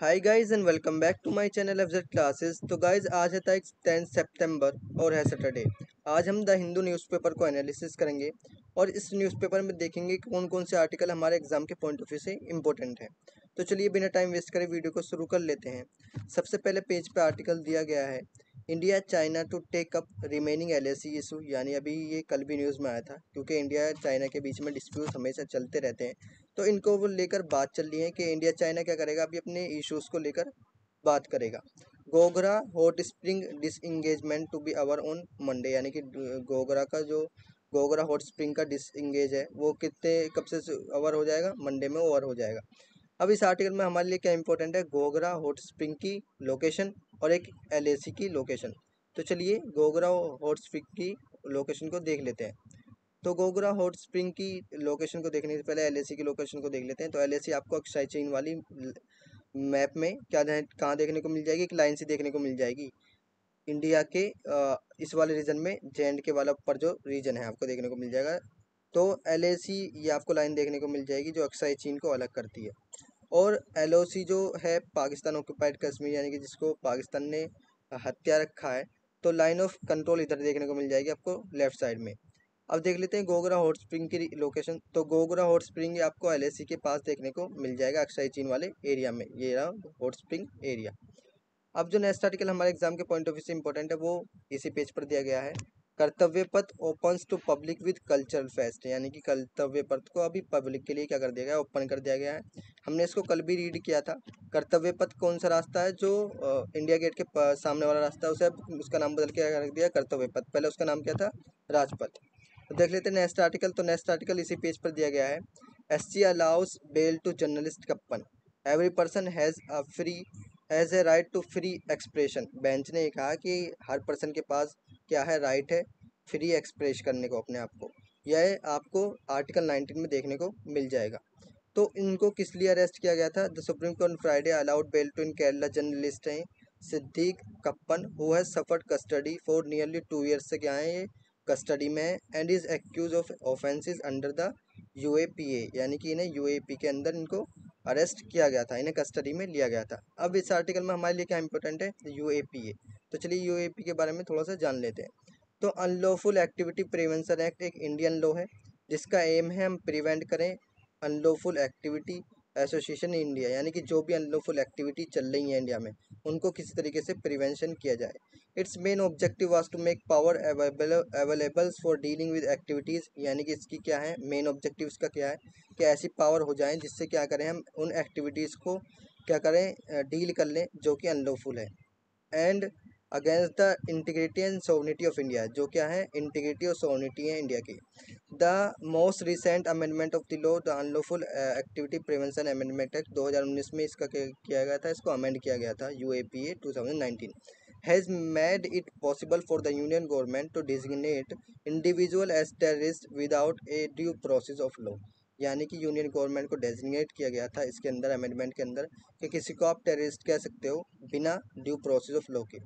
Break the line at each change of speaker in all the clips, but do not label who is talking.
Hi guys and welcome back to my channel F Z classes. तो guys आज है तारीख 10 सितंबर और है सैटरडे। आज हम द हिंदू न्यूज़पेपर को एनालिसिस करेंगे और इस न्यूज़पेपर में देखेंगे कि कौन कौन से आर्टिकल हमारे एग्जाम के पॉइंट ऑफ व्यू से इंपॉर्टेंट है। तो चलिए बिना टाइम वेस्ट करे वीडियो को शुरू कर लेते हैं। सबसे पहले पेज पे आर्टिकल दिया गया है, India China to take up remaining LAC issue. यानी अभी ये कल भी न्यूज़ में आया था, क्योंकि इंडिया चाइना के बीच में डिस्प्यूट हमेशा चलते रहते हैं। तो इनको वो लेकर बात चल रही है कि इंडिया चाइना क्या करेगा, अभी अपने इश्यूज को लेकर बात करेगा। Gogra hot spring disengagement to be over on Monday. यानी कि गोगरा का जो गोगरा हॉट स्प्रिंग का डिसंगेज है वो कितने कब से अवर हो जाएगा, मंडे में ओवर हो जाएगा। अब इस आर्टिकल में हमारे लिए क्या इंपॉर्टेंट है, गोगरा हॉट स्प्रिंग की लोकेशन और एक एलएसी की लोकेशन। तो चलिए गोगरा हॉट स्प्रिंग की लोकेशन को देख लेते हैं। तो गोगरा हॉट स्प्रिंग की लोकेशन को देखने से पहले एलएसी की लोकेशन को देख लेते हैं। तो एलएसी आपको अक्साई चेन वाली मैप में कहाँ देखने को मिल जाएगी, एक लाइन सी देखने को मिल जाएगी इंडिया के इस वाले रीजन में, जे वाला ऊपर जो रीजन है आपको देखने को मिल जाएगा। तो एलएसी ये आपको लाइन देखने को मिल जाएगी जो अक्साई चीन को अलग करती है। और एलओसी जो है पाकिस्तान ऑक्यूपाइड कश्मीर, यानी कि जिसको पाकिस्तान ने हत्या रखा है, तो लाइन ऑफ कंट्रोल इधर देखने को मिल जाएगी आपको लेफ्ट साइड में। अब देख लेते हैं गोगरा हॉट स्प्रिंग की लोकेशन। तो गोगरा हॉट स्प्रिंग आपको एलएसी के पास देखने को मिल जाएगा, अक्साई चीन वाले एरिया में। ये रहा हॉट स्प्रिंग एरिया। अब जो नेक्स्ट आर्टिकल हमारे एग्जाम के पॉइंट ऑफ व्यू से इंपॉर्टेंट है वो इसी पेज पर दिया गया है, Kartavya Path opens to public with cultural fest. यानी कि कर्तव्य पथ को अभी पब्लिक के लिए क्या कर दिया गया है, ओपन कर दिया गया है। हमने इसको कल भी रीड किया था। कर्तव्य पथ कौन सा रास्ता है, जो इंडिया गेट के सामने वाला रास्ता है, उसे उसका नाम बदल के रख दिया कर्तव्य पथ। पहले उसका नाम क्या था, राजपथ। तो देख लेते हैं नेक्स्ट आर्टिकल। तो नेक्स्ट आर्टिकल इसी पेज पर दिया गया है, SC allows bail to journalist Kappan, every person has a right to free expression. Bench ने कहा कि हर पर्सन के पास क्या है, राइट है फ्री एक्सप्रेस करने को अपने आप को। यह आपको आर्टिकल 19 में देखने को मिल जाएगा। तो इनको किस लिए अरेस्ट किया गया था, the Supreme Court Friday allowed bail to in Kerala journalist हैं Siddique Kappan who has suffered custody for nearly 2 years से क्या है, ये कस्टडी में है, and is accuse of offences under the UAPA. यानी कि इन्हें यूएपी के अंदर इनको अरेस्ट किया गया था, इन्हें कस्टडी में लिया गया था। अब इस आर्टिकल में हमारे लिए क्या इंपॉर्टेंट है, यूएपीए। तो चलिए यूएपी के बारे में थोड़ा सा जान लेते हैं। तो अनलॉफुल एक्टिविटी प्रिवेंशन एक्ट एक इंडियन लॉ है जिसका एम है हम प्रिवेंट करें unlawful activity association in India. यानी कि जो भी अनलॉफुल एक्टिविटी चल रही है इंडिया में, उनको किसी तरीके से प्रिवेंशन किया जाए। Its main objective was to make power available for dealing with activities. यानी कि इसकी क्या है, मेन ऑब्जेक्टिव इसका क्या है कि ऐसी पावर हो जाए जिससे क्या करें, हम उन एक्टिविटीज़ को क्या करें, डील कर लें जो कि अनलॉफुल है। And against the integrity and sovereignty of India, जो क्या है, इंटीग्रिटी और सोवनिटी है इंडिया की। The most recent amendment of the law the unlawful activity prevention amendment act 2019 में इसका किया गया था, इसको अमेंड किया गया था, UAPA 2019 has made it possible for the union government to designate individual as terrorist without a due process of law. यानी कि यूनियन गवर्नमेंट को डेजिग्नेट किया गया था इसके अंदर, अमेंडमेंट के अंदर, कि किसी को आप टेररिस्ट कह सकते हो बिना ड्यू प्रोसेस ऑफ लॉ के।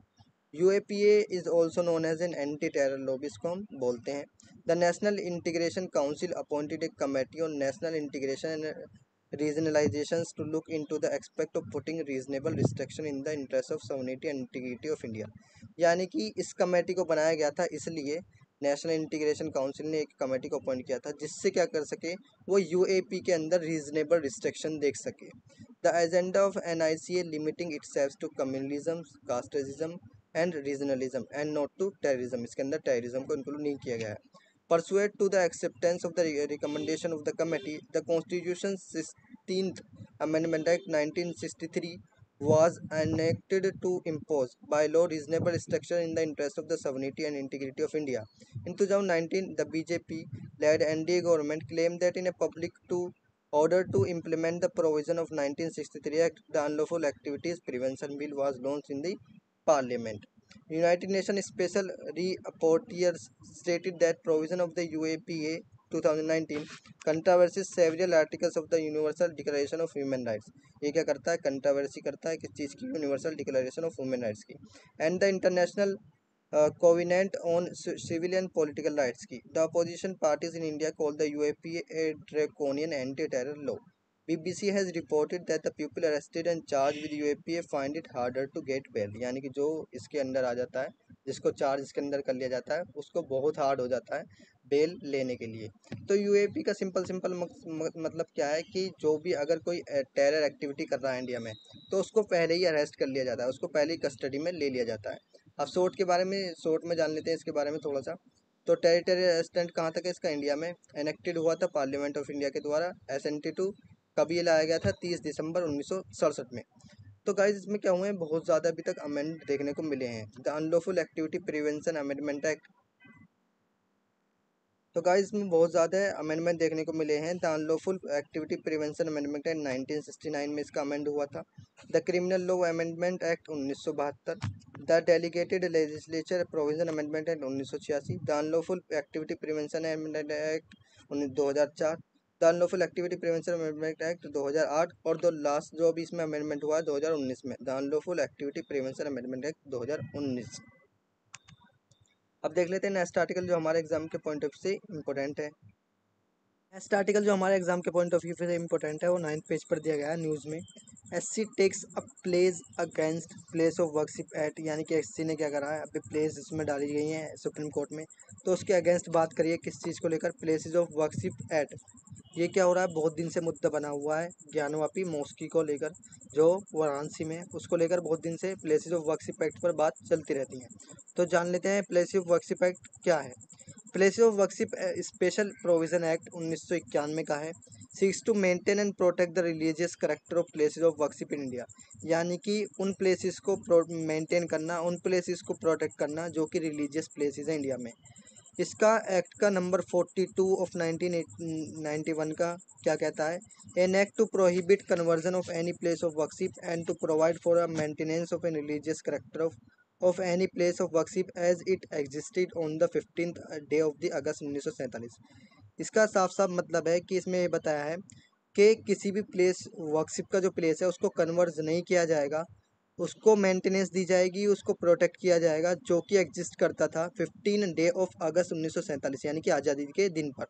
UAPA is also known as an anti terror law भी इसको हम बोलते हैं। The National Integration Council appointed a committee on national integration and regionalisations to look into the expect of putting reasonable restriction in the interest of sovereignty and integrity of India. यानी कि इस committee को बनाया गया था इसलिए national Integration council ने एक कमेटी को अपॉइंट किया था जिससे क्या कर सके, वो यूएपी के अंदर रीजनेबल रिस्ट्रिक्शन देख सके। The agenda of NICA limiting itself to communalism, casteism and regionalism and not to terrorism. इसके अंदर टेररिज्म को इंक्लूड नहीं किया गया है। Pursuant to the acceptance of the recommendation of the committee, the Constitution's 16th Amendment Act 1963 was enacted to impose by law reasonable restriction in the interest of the sovereignty and integrity of India. In 2019, the BJP-led NDA government claimed that in a public to order to implement the provision of 1963 Act, the Unlawful Activities Prevention Bill was launched in the Parliament. United Nations Special Rapporteur stated that provision of the UAPA 2019 controversies several articles of the Universal Declaration of Human Rights. ये क्या करता है, controversy करता है किस चीज़ की, Universal Declaration of Human Rights की, and the international covenant on civil and political rights की. The opposition parties in India call the UAPA a draconian anti-terror law. BBC has reported that the people arrested and charge with UAPA find it harder to get bail, यानी कि जो इसके अंदर आ जाता है, जिसको charge इसके अंदर कर लिया जाता है, उसको बहुत हार्ड हो जाता है बेल लेने के लिए। तो यूएपी का सिंपल मतलब क्या है कि जो भी अगर कोई टेरर एक्टिविटी कर रहा है इंडिया में, तो उसको पहले ही अरेस्ट कर लिया जाता है, उसको पहले ही कस्टडी में ले लिया जाता है। अब शॉर्ट में जान लेते हैं इसके बारे में थोड़ा सा। तो टेरिटरी असिस्टेंट कहाँ तक है इसका, इंडिया में एनेक्टेड हुआ था पार्लियामेंट ऑफ इंडिया के द्वारा SNT 2। कब ये लाया गया था, 30 दिसंबर 1967 में। तो गाइज इसमें क्या हुए हैं, बहुत ज़्यादा अभी तक अमेंड देखने को मिले हैं। The unlawful activity prevention amendment act, तो गाइज इसमें बहुत ज़्यादा अमेंडमेंट देखने को मिले हैं। The unlawful activity prevention amendment act 1969 में इसका अमेंड हुआ था। The criminal law amendment act 1972, the delegated legislature provision amendment act 1986, the unlawful activity prevention amendment act 2004, the unlawful activity prevention amendment act 2008, और दो लास्ट जो अभी इसमें amendment हुआ है 2019 में, the unlawful activity prevention amendment act 2019। अब देख लेते हैं नेक्स्ट आर्टिकल जो हमारे एग्जाम के पॉइंट ऑफ व्यू से इम्पोर्टेंट है। नेक्स्ट आर्टिकल जो हमारे एग्जाम के पॉइंट ऑफ व्यू से इम्पोर्टेंट है वो 9th पेज पर दिया गया है न्यूज़ में। SC takes a place against place of worship act, यानी कि SC ने क्या करा है, अभी प्लेस इसमें डाली गई हैं सुप्रीम कोर्ट में, तो उसके अगेंस्ट बात करिए किस चीज़ को लेकर, प्लेसेस ऑफ वर्कशिप एक्ट। ये क्या हो रहा है, बहुत दिन से मुद्दा बना हुआ है ज्ञानवापी मॉस्की को लेकर, जो वाराणसी में, उसको लेकर बहुत दिन से प्लेसेस ऑफ वर्कशिप एक्ट पर बात चलती रहती है। तो जान लेते हैं प्लेसेस ऑफ वर्कशिप एक्ट क्या है। Places of worship special provision act 1991 का है। Seeks to maintain and protect the religious character of places of worship in India, यानी कि उन प्लेसेस को मेंटेन करना, उन प्लेसेस को प्रोटेक्ट करना जो कि रिलीजियस प्लेसेस हैं इंडिया में। इसका एक्ट का नंबर 42 ऑफ 1991 का क्या कहता है, an act to prohibit conversion of any place of worship and to provide for a maintenance of an religious character of any place of worship as it existed on the 15th day of the August 1947। इसका साफ साफ मतलब है कि इसमें ये बताया है कि किसी भी प्लेस वर्कशिप का जो प्लेस है उसको कन्वर्ज नहीं किया जाएगा, उसको मेंटेनेंस दी जाएगी, उसको प्रोटेक्ट किया जाएगा, जो कि एग्जिस्ट करता था 15 डे ऑफ अगस्त 1947 यानी कि आज़ादी के दिन पर।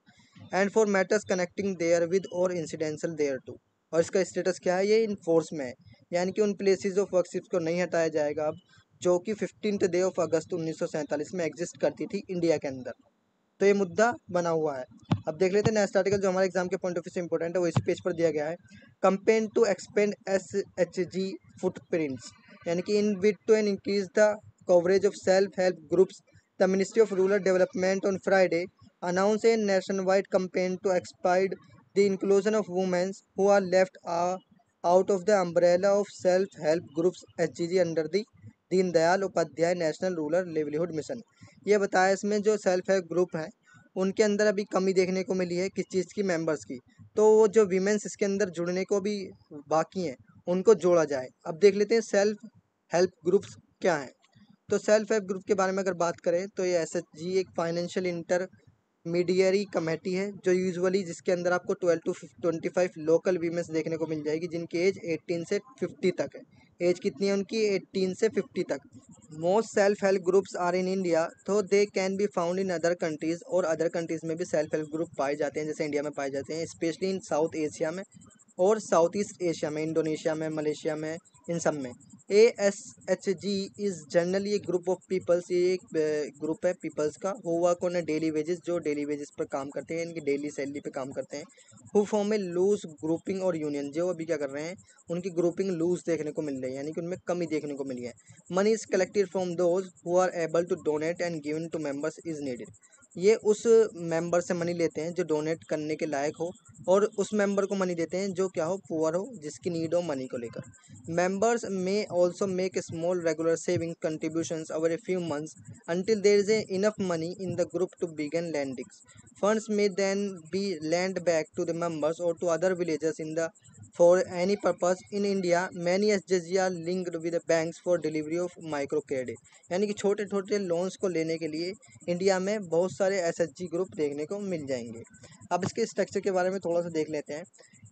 And for matters connecting therewith or incidental thereto, और इसका स्टेटस क्या है, ये इन्फोर्स में है, यानी कि उन प्लेसेस ऑफ वर्कशिप को नहीं हटाया जाएगा अब, जो कि 15 डे ऑफ अगस्त 1947 में एग्जिस्ट करती थी इंडिया के अंदर। तो ये मुद्दा बना हुआ है। अब देख लेते हैं नेक्स्ट आर्टिकल जो हमारे एग्जाम के पॉइंट ऑफ व्यू से इंपॉर्टेंट है, वो इसी पेज पर दिया गया है। Campaign to expand SHG footprints, यानी कि in bid to and increase the coverage of self help groups, the Ministry of Rural Development on Friday announce a nation wide campaign to expand the inclusion of womens who are left out of the umbrella of self help groups HG under the Deendayal Upadhyay national rural livelihood mission. ये बताया इसमें जो self help group है उनके अंदर अभी कमी देखने को मिली है, किस चीज़ की, मेंबर्स की। तो वो जो वीमेंस इसके अंदर जुड़ने को भी बाकी हैं उनको जोड़ा जाए। अब देख लेते हैं सेल्फ हेल्प ग्रुप्स क्या हैं। तो सेल्फ हेल्प ग्रुप के बारे में अगर बात करें तो ये SHG एक फाइनेंशियल इंटर मीडियरी कमेटी है जो यूजुअली जिसके अंदर आपको 12 to 25 लोकल वीमेंस देखने को मिल जाएगी जिनकी एज 18 से 50 तक है। एज कितनी है उनकी, 18 से 50 तक। Most self help groups are in India, तो they can be found in other countries, और अदर कंट्रीज में भी सेल्फ हेल्प ग्रुप पाए जाते हैं जैसे इंडिया में पाए जाते हैं, स्पेशली इन साउथ एशिया में और साउथ ईस्ट एशिया में, इंडोनेशिया में, मलेशिया में, इन सब में। ASHG is generally a group of peoples, ये एक ग्रुप है पीपल्स का, who work on daily wages, जो डेली वेजेस पर काम करते हैं, इनकी डेली सैलरी पे काम करते हैं। Who form a loose grouping or union, जो अभी क्या कर रहे हैं, उनकी ग्रुपिंग लूज देखने को मिल रही है, यानी कि उनमें कमी देखने को मिली है। Money is collected from those who are able to donate and given to members is needed, ये उस मेंबर से मनी लेते हैं जो डोनेट करने के लायक हो, और उस मेंबर को मनी देते हैं जो क्या हो, पुअर हो, जिसकी नीड हो मनी को लेकर। मेंबर्स में also make small regular saving contributions over a few months until there is enough money in the group to begin lending. Funds may then be lent back to the members or to other villagers in the for any purpose. In India, many SHG are linked with the banks for delivery of micro credit. यानी कि छोटे छोटे loans को लेने के लिए India में बहुत सारे SHG ग्रुप देखने को मिल जाएंगे। अब इसके स्ट्रक्चर के बारे में थोड़ा सा देख लेते हैं।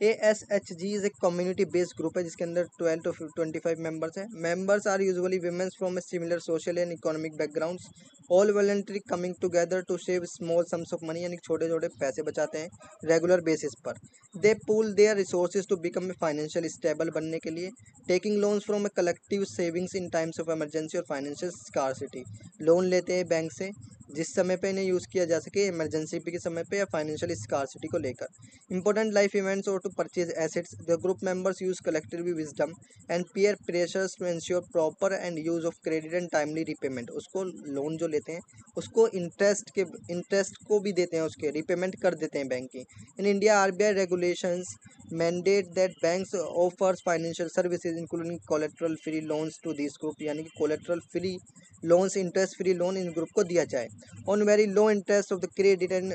ASHG इज एक कम्युनिटी बेस्ड ग्रुप है जिसके अंदर 12 to 25 मेंबर्स हैं. Members are usually women from similar social and economic backgrounds, all voluntary coming together to save small sums of money, यानी छोटे छोटे पैसे बचाते हैं रेगुलर बेसिस पर. They pool their resources to become a financial stable बनने के लिए, taking loans from a collective savings in times of emergency और फाइनेंशियल स्कार्सिटी. लोन लेते हैं बैंक से जिस समय पे इन्हें यूज़ किया जा सके इमरजेंसी के समय पे या फाइनेंशियल स्कार्सिटी को लेकर. Important life events or to purchase assets, the group members use collective wisdom and peer pressures to ensure proper end use of credit and timely repayment. उसको लोन जो लेते हैं उसको इंटरेस्ट को भी देते हैं, उसके रिपेमेंट कर देते हैं बैंक की. In India RBI regulations mandate that banks offers financial services including collateral free loans to this group, यानी कि collateral free loans, interest free loan इन ग्रुप को दिया जाए on very low interest of the credit and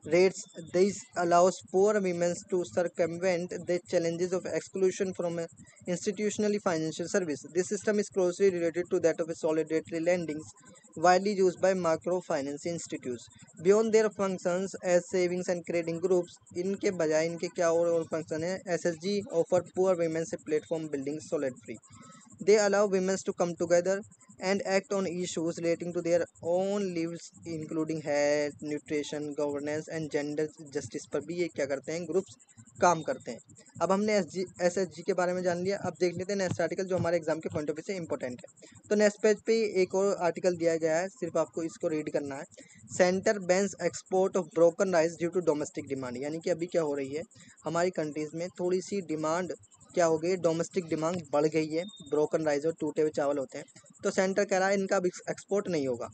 rates. This allows poor women to circumvent the challenges of exclusion from institutionally financial service. This system is closely related to that of solidarity lending, widely used by microfinance institutes. Beyond their functions as savings and trading groups, इनके बजाय इनके क्या और function है. SSG offer poor women a platform building solidarity. They allow women to come together and act on issues relating to their own lives including health, nutrition, governance and gender justice पर भी ये क्या करते हैं groups काम करते हैं. अब हमने SHG के बारे में जान लिया. अब देख लेते हैं नेक्स्ट आर्टिकल जो हमारे एग्जाम के पॉइंट ऑफ व्यू से इंपॉर्टेंट है. तो नेक्स्ट पेज पे एक और आर्टिकल दिया गया है, सिर्फ आपको इसको रीड करना है. Centre bans export of broken rice due to domestic demand, यानी कि अभी क्या हो रही है हमारी कंट्रीज़ में थोड़ी सी डिमांड क्या हो गई, डोमेस्टिक डिमांड बढ़ गई है. ब्रोकन राइस और टूटे हुए चावल होते हैं, तो सेंटर कह रहा है इनका एक्सपोर्ट नहीं होगा.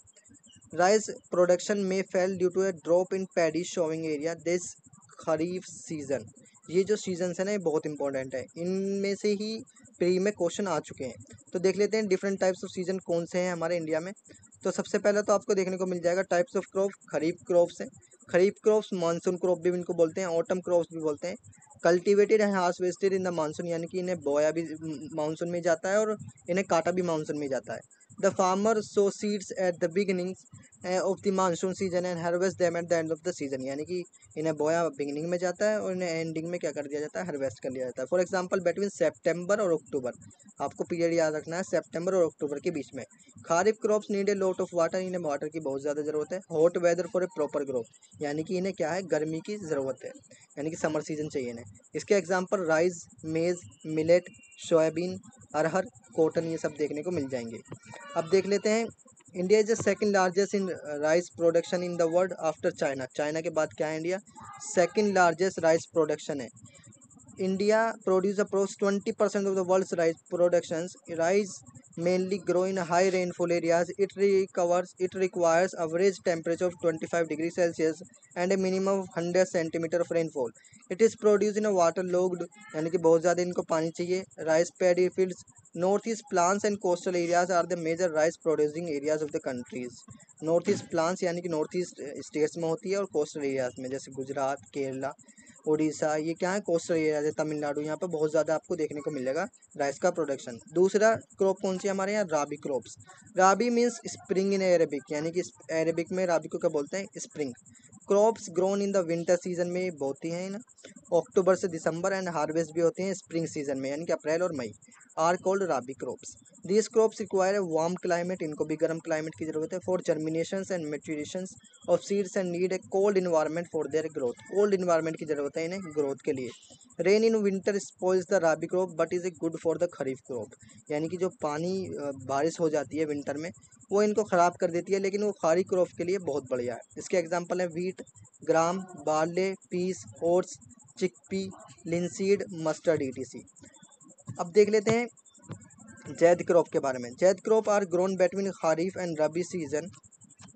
राइस प्रोडक्शन में fell due to a drop in paddy sowing area this kharif season. ये जो सीजन है ना ये बहुत इंपॉर्टेंट है, इनमें से ही प्री में क्वेश्चन आ चुके हैं. तो देख लेते हैं डिफरेंट टाइप्स ऑफ सीजन कौन से हैं हमारे इंडिया में. तो सबसे पहले तो आपको देखने को मिल जाएगा types of crop. Kharif crops हैं. खरीफ क्रॉप्स मानसून क्रॉप भी इनको बोलते हैं, ऑटम क्रॉप्स भी बोलते हैं. Cultivated and harvested in the monsoon, यानी कि इन्हें बोया भी मानसून में जाता है और इन्हें काटा भी मानसून में जाता है. The farmer so seeds at the beginning of the monsoon season and harvest them at the end of the season, यानी कि इन्हें बोया बिगिनिंग में जाता है और इन्हें एंडिंग में क्या कर दिया जाता है, हार्वेस्ट कर लिया जाता है. फॉर एग्जांपल बिटवीन सितंबर और अक्टूबर, आपको पीरियड याद रखना है सितंबर और अक्टूबर के बीच में. Kharif crops need a lot of water, इन्हें वाटर की बहुत ज़्यादा ज़रूरत है. Hot weather for a proper growth, यानी कि इन्हें क्या है गर्मी की ज़रूरत है, यानी कि समर सीजन चाहिए इन्हें. इसके एग्जाम्पल राइस, मेज़, मिलेट, सोयाबीन, अरहर, कॉटन ये सब देखने को मिल जाएंगे. अब देख लेते हैं India is the second largest in rice production in the world after China. China के बाद क्या है India, second largest rice production है. India produce approx 20% of the world's rice productions. Rice mainly grow in high rainfall areas. It requires average temperature of 25 degrees Celsius and a minimum of 100 centimeter of rainfall. It is produced in a waterlogged, यानी कि बहुत ज़्यादा इनको पानी चाहिए. Rice paddy fields, north east plains and coastal areas are the major rice producing areas of the countries. North east plains यानी कि north east states में होती है और कोस्टल एरियाज में जैसे गुजरात, केरला, उड़ीसा, ये क्या है कोस्टल एरियाज है. तमिलनाडु, यहाँ पर बहुत ज़्यादा आपको देखने को मिलेगा राइस का प्रोडक्शन. दूसरा क्रॉप कौन सी हमारे यहाँ, rabi crops. Rabi means spring in Arabic, यानी कि अरेबिक में राबी को क्या बोलते हैं, spring. Crops grown in the winter season में बोती हैं ना, अक्टूबर से दिसंबर, एंड हार्वेस्ट भी होती हैं स्प्रिंग सीजन में यानी कि अप्रैल और मई. Are called rabi crops. These crops require a warm climate, इनको भी गर्म क्लाइमेट की जरूरत है. For germinations and maturations of seeds and need a cold environment for their growth. Cold environment की जरूरत है इन्हें ग्रोथ के लिए. Rain in winter spoils the rabi crop but is a good for the kharif crop, यानी कि जो पानी बारिश हो जाती है विंटर में वो इनको ख़राब कर देती है, लेकिन वो खरीफ क्रॉप के लिए बहुत बढ़िया है. इसके एग्जाम्पल हैं wheat, gram, barley, peas, oats, chickpea, linseed, mustard etc. अब देख लेते हैं जैद क्रॉप के बारे में. Zaid crop are grown between kharif and rabi season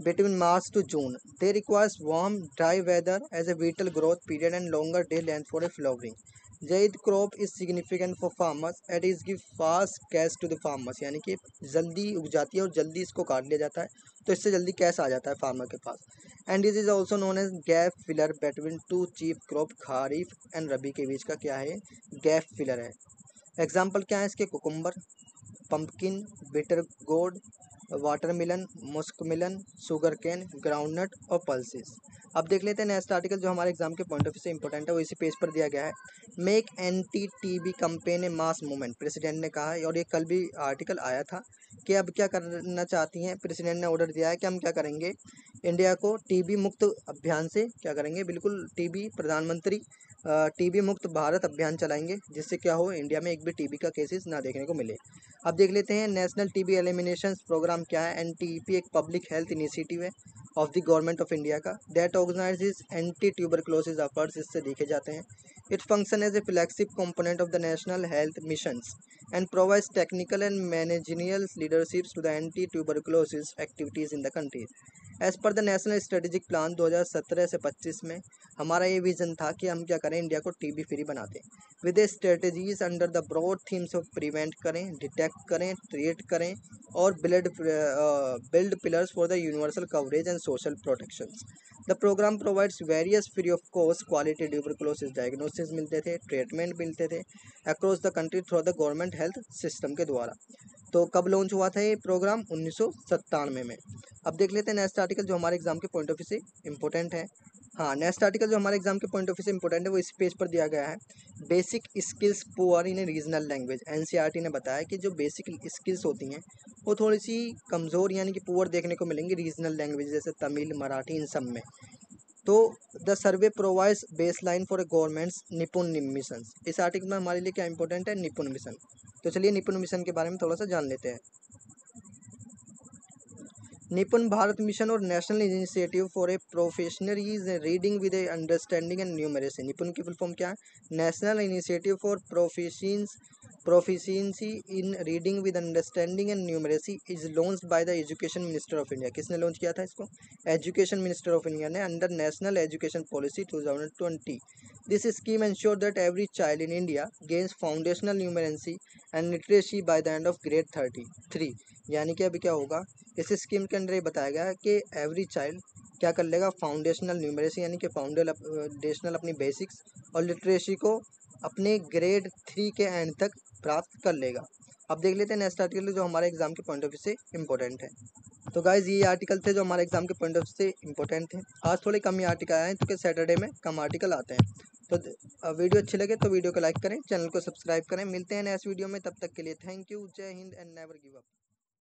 between March to June. They requires warm, dry weather as a vital growth period and longer day length for a flowering. Zaid crop is significant for farmers and is give fast cash to the farmers, यानी कि जल्दी उग जाती है और जल्दी इसको काट लिया जाता है तो इससे जल्दी कैश आ जाता है फार्मर के पास. And this is also known as gap filler between two cheap crop. Kharif and rabi के बीच का क्या है, गैप फिलर है. एग्जाम्पल क्या है इसके, cucumber, pumpkin, bitter gourd, watermelon, muskmelon, sugar cane, groundnut और पल्सेस। अब देख लेते हैं नेक्स्ट आर्टिकल जो हमारे एग्जाम के पॉइंट ऑफ व्यू से इंपॉर्टेंट है, वो इसी पेज पर दिया गया है। मेक एंटी टीबी कैंपेन ए मास मूवमेंट, प्रेसिडेंट ने कहा है, और ये कल भी आर्टिकल आया था कि अब क्या करना चाहती हैं, प्रेसिडेंट ने ऑर्डर दिया है कि हम क्या करेंगे, इंडिया को टीबी मुक्त अभियान से क्या करेंगे, बिल्कुल टीबी प्रधानमंत्री टीबी मुक्त भारत अभियान चलाएंगे, जिससे क्या हो, इंडिया में एक भी टीबी का केसेस ना देखने को मिले। अब देख लेते हैं नेशनल टीबी एलिमिनेशन प्रोग्राम क्या है। एनटीपी एक पब्लिक हेल्थ इनिशिएटिव है of the government of India का, that organises anti tuberculosis efforts, इससे देखे जाते हैं। It function as a flagship component of the national health missions and provides technical and managerial leaderships to the anti-tuberculosis activities in the country. As per the national strategic plan 2017 से 25 में हमारा ये vision था कि हम क्या करें, India को टीबी फ्री बना दें with a strategies under the broad themes of prevent करें, डिटेक्ट करें, ट्रीट करें और build pillars for the universal coverage and social protections. The program provides various free of cost quality tuberculosis diagnosis मिलते थे, treatment मिलते थे across the country through the government health system के द्वारा। तो कब लॉन्च हुआ था ये प्रोग्राम, 1997 में। अब देख लेते हैं नेक्स्ट आर्टिकल जो हमारे एग्जाम के पॉइंट ऑफ व्यू से इंपॉर्टेंट है। हाँ, नेक्स्ट आर्टिकल जो हमारे एग्जाम के पॉइंट ऑफ व्यू से इंपॉर्टेंट है, वो इस पेज पर दिया गया है। Basic skills poor in A regional language. NCERT ने बताया कि जो बेसिक स्किल्स होती हैं वो थोड़ी सी कमज़ोर यानी कि पुअर देखने को मिलेंगी रीजनल लैंग्वेज जैसे तमिल, मराठी, इन सब में। तो the survey provides base line for a governments निपुण मिशन। इस आर्टिकल में हमारे लिए क्या इंपॉर्टेंट है, निपुण मिशन। तो चलिए निपुण मिशन के बारे में थोड़ा सा जान लेते हैं। निपुण भारत मिशन और national initiative for a proficiency reading with a understanding and numeracy. Nipun की फुल फॉर्म क्या है, national initiative for proficiency in reading with understanding and numeracy is launched by the education minister of India. किसने launch किया था इसको, education minister of India ने, under national education policy 2020। This scheme ensure that every child in India gains foundational numeracy and literacy by the end of grade 33। यानी कि अभी क्या होगा, इस स्कीम के अंदर ये बताया गया है कि एवरी चाइल्ड क्या कर लेगा, फाउंडेशनल न्यूमरेसी यानी कि फाउंडेशनल अपनी बेसिक्स और लिटरेसी को अपने ग्रेड 3 के एंड तक प्राप्त कर लेगा। अब देख लेते हैं नेक्स्ट आर्टिकल जो हमारे एग्जाम के पॉइंट ऑफ व्यू से इंपॉर्टेंट है। तो गाइज ये आर्टिकल थे जो हमारे एग्जाम के पॉइंट ऑफ व्यू से इंपॉर्टेंट थे। आज थोड़े कम ही आर्टिकल आए हैं क्योंकि सैटरडे में कम आर्टिकल आते हैं। तो वीडियो अच्छी लगे तो वीडियो को लाइक करें, चैनल को सब्सक्राइब करें। मिलते हैं नेक्स्ट वीडियो में, तब तक के लिए थैंक यू, जय Hind and never give up.